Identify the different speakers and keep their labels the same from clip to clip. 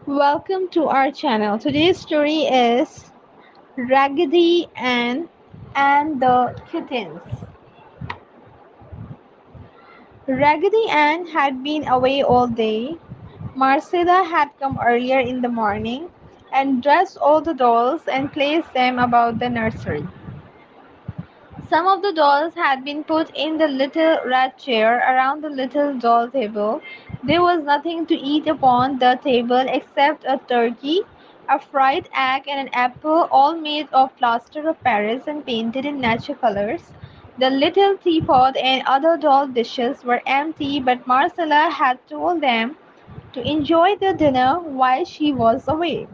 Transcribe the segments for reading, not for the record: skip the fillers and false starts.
Speaker 1: Welcome to our channel. Today's story is Raggedy Ann and the Kittens. Raggedy Ann had been away all day. Marcella had come earlier in the morning and dressed all the dolls and placed them about the nursery. Some of the dolls had been put in the little red chair around the little doll table. There was nothing to eat upon the table except a turkey, a fried egg, and an apple, all made of plaster of Paris and painted in natural colors. The little teapot and other doll dishes were empty, but Marcella had told them to enjoy the dinner while she was away.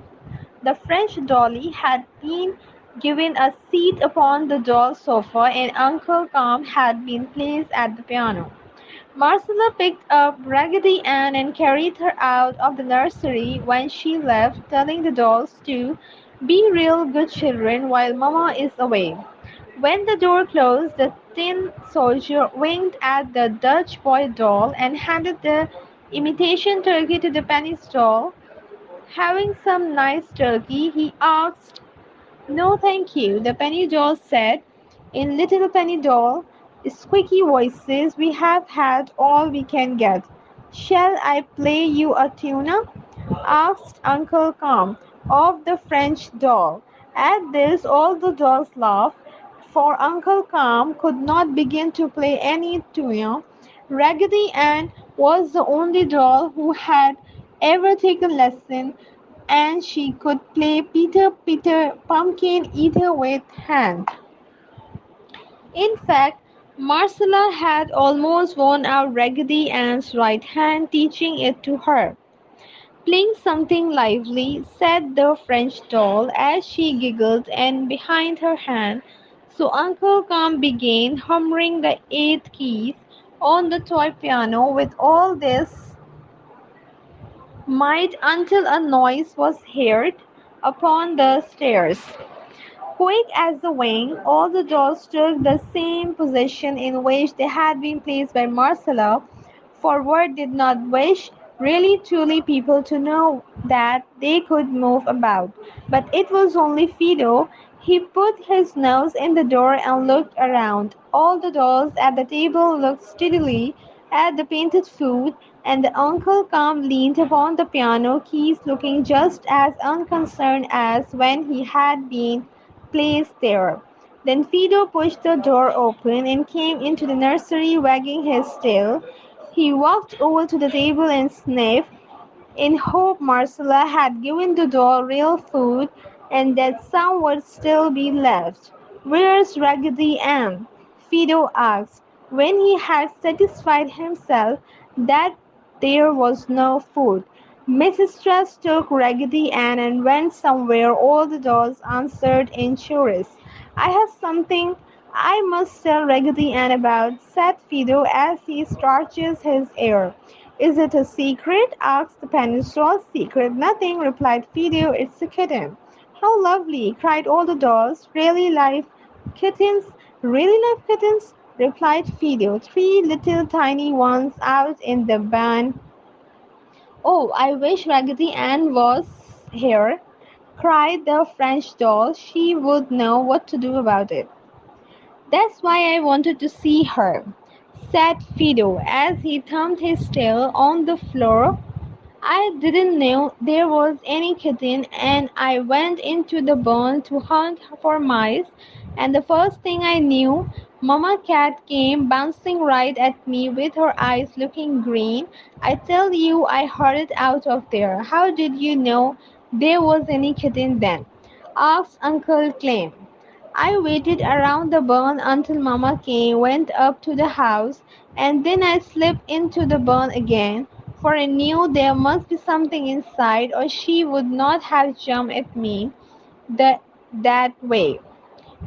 Speaker 1: The French dolly had been given a seat upon the doll sofa, and Uncle Tom had been placed at the piano. Marcella picked up Raggedy Ann and carried her out of the nursery when she left, telling the dolls to be real good children while Mama is away. When the door closed, the tin soldier winked at the Dutch boy doll and handed the imitation turkey to the penny doll. "Having some nice turkey?" he asked. "No, thank you," the penny doll said, in little penny doll, squeaky voices. "We have had all we can get." "Shall I play you a tune?" asked Uncle Tom of the French doll. At this all the dolls laughed, for Uncle Tom could not begin to play any tune. Raggedy Ann was the only doll who had ever taken lessons, and she could play Peter Peter Pumpkin Eater with hand. In fact, Marcella had almost worn out Raggedy Ann's right hand teaching it to her. "Playing something lively," said the French doll as she giggled and behind her hand. So Uncle Tom began humming the eighth keys on the toy piano with all this might until a noise was heard upon the stairs. Quick as the wind, all the dolls took the same position in which they had been placed by Marcella, for Word did not wish really truly people to know that they could move about. But it was only Fido. He put his nose in the door and looked around. All the dolls at the table looked steadily at the painted food, and the Uncle Tom leaned upon the piano keys looking just as unconcerned as when he had been placed there. Then Fido pushed the door open and came into the nursery wagging his tail. He walked over to the table and sniffed, in hope Marcella had given the doll real food and that some would still be left. "Where's Raggedy Ann?" Fido asked, when he had satisfied himself that there was no food. Mrs. Truss took Raggedy Ann and went somewhere, all the dolls answered in chorus. "I have something I must tell Raggedy Ann about," said Fido as he stretches his ear. "Is it a secret?" asked the penny doll. "Secret nothing," replied Fido. "It's a kitten." "How lovely!" cried all the dolls. "Really live kittens?" "Really live kittens?" replied Fido. "Three little tiny ones out in the barn." "Oh, I wish Raggedy Ann was here!" cried the French doll. "She would know what to do about it." "That's why I wanted to see her," said Fido as he thumped his tail on the floor. "I didn't know there was any kitten, and I went into the barn to hunt for mice, and the first thing I knew, Mamma Cat came bouncing right at me with her eyes looking green. I tell you I hurried out of there." "How did you know there was any kitten then?" asked Uncle Clem. "I waited around the barn until Mamma came, went up to the house, and then I slipped into the barn again, for I knew there must be something inside, or she would not have jumped at me that way."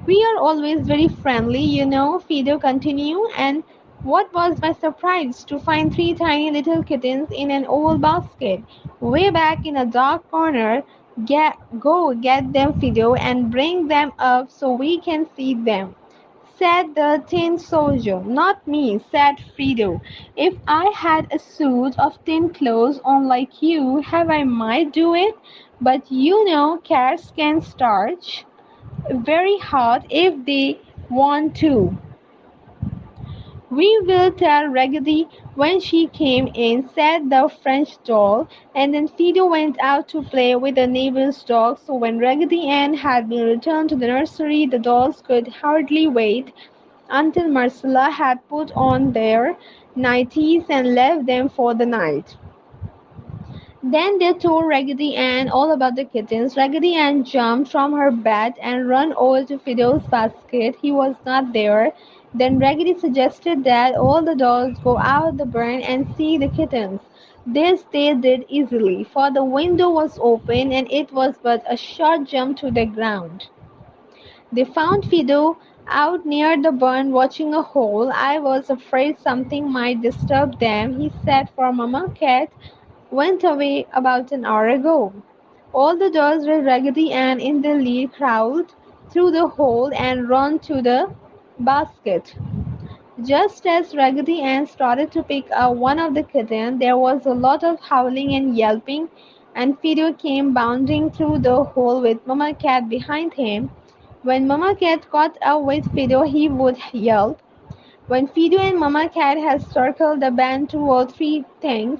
Speaker 1: "We are always very friendly, you know," Fido continued, "and what was my surprise to find three tiny little kittens in an old basket, way back in a dark corner. Go get them, Fido, and bring them up so we can see them," said the tin soldier. Not me, said Fido. If I had a suit of tin clothes on like you, have I might do it. But you know cats can starch very hot if they want to. We will tell Raggedy when she came in, said the French doll, and then Fido went out to play with the neighbor's dog. So when Raggedy Ann had been returned to the nursery, the dolls could hardly wait until Marcella had put on their nighties and left them for the night. Then they told Raggedy Ann all about the kittens. Raggedy Ann jumped from her bed and ran over to Fido's basket. He was not there. Then Raggedy suggested that all the dolls go out the barn and see the kittens. This they did easily, for the window was open and it was but a short jump to the ground. They found Fido out near the barn watching a hole. I was afraid something might disturb them, he said, for Mamma Cat went away about an hour ago. All the dolls with Raggedy Ann in the lead crawled through the hole and ran to the basket. Just as Raggedy Ann started to pick up one of the kittens, there was a lot of howling and yelping, and Fido came bounding through the hole with Mamma Cat behind him. When Mamma Cat caught up with Fido, he would yelp. When Fido and Mamma Cat had circled the barn 2 or 3 times,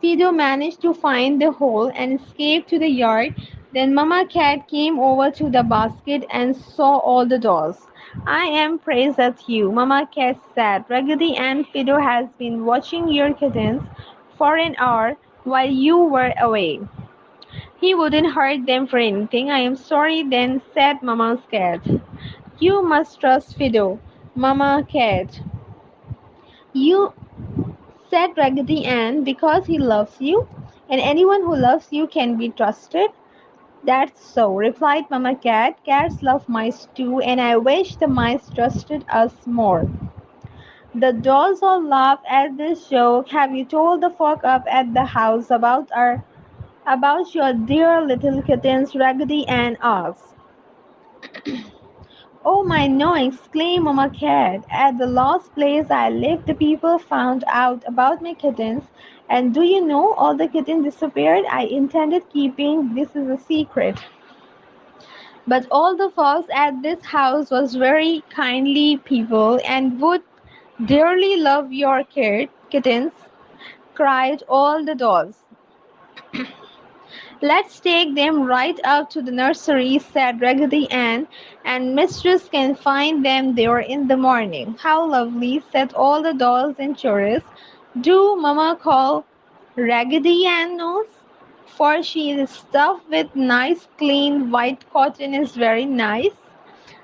Speaker 1: Fido managed to find the hole and escape to the yard. Then Mamma Cat came over to the basket and saw all the dolls. I am praised at you, Mamma Cat said. Raggedy Ann Fido has been watching your kittens for an hour while you were away. He wouldn't hurt them for anything. I am sorry then, said Mamma Cat. You must trust Fido, Mamma Cat. You said Raggedy Ann, because he loves you, and anyone who loves you can be trusted. That's so, replied Mamma Cat. Cats love mice too, and I wish the mice trusted us more. The dolls all laughed at this joke. Have you told the folk up at the house about your dear little kittens? Raggedy Ann asked. Oh my no, exclaimed Mamma Cat. At the last place I lived, the people found out about my kittens, and do you know, all the kittens disappeared. I intended keeping this as a secret. But all the folks at this house was very kindly people and would dearly love your kittens, cried all the dolls. Let's take them right out to the nursery, said Raggedy Ann, and Mistress can find them there in the morning. How lovely, said all the dolls in chorus. Do Mamma call Raggedy Ann nose? For she is stuffed with nice clean white cotton is very nice.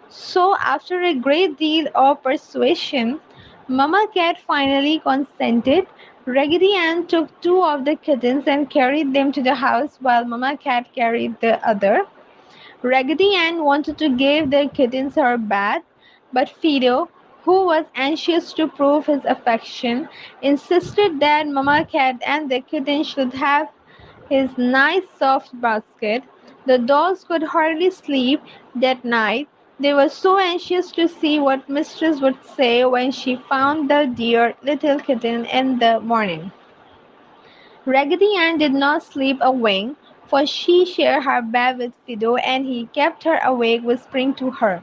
Speaker 1: So after a great deal of persuasion, Mamma Cat finally consented. Raggedy Ann took 2 of the kittens and carried them to the house while Mamma Cat carried the other. Raggedy Ann wanted to give the kittens her bath, but Fido, who was anxious to prove his affection, insisted that Mamma Cat and the kittens should have his nice soft basket. The dolls could hardly sleep that night. They were so anxious to see what Mistress would say when she found the dear little kitten in the morning. Raggedy Ann did not sleep a wink, for she shared her bed with Fido, and he kept her awake, whispering to her.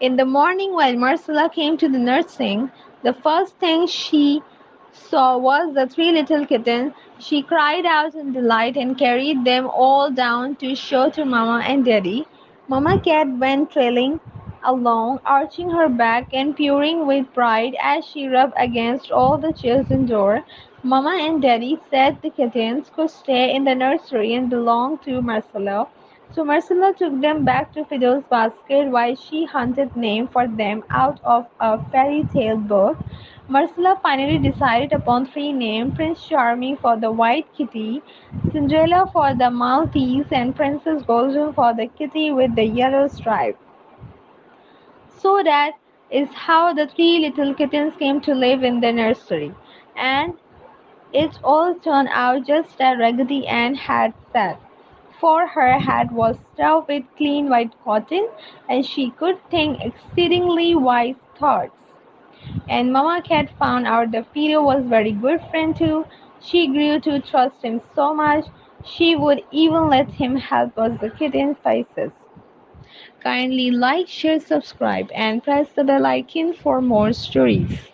Speaker 1: In the morning, while Marcella came to the nursing, the first thing she saw was the 3 little kittens. She cried out in delight and carried them all down to show to Mamma and Daddy. Mamma Cat went trailing along, arching her back and purring with pride as she rubbed against all the chairs and door. Mamma and Daddy said the kittens could stay in the nursery and belong to Marcella. So Marcella took them back to Fido's basket while she hunted names for them out of a fairy tale book. Marcella finally decided upon 3 names: Prince Charming for the white kitty, Cinderella for the Maltese, and Princess Golden for the kitty with the yellow stripe. So that is how the 3 little kittens came to live in the nursery. And it all turned out just as Raggedy Ann had said. for her head was stuffed with clean white cotton, and she could think exceedingly wise thoughts. And Mama Cat found out the Fido was very good friend too. She grew to trust him so much, she would even let him help us the kitten sizes. Kindly like, share, subscribe, and press the bell icon for more stories.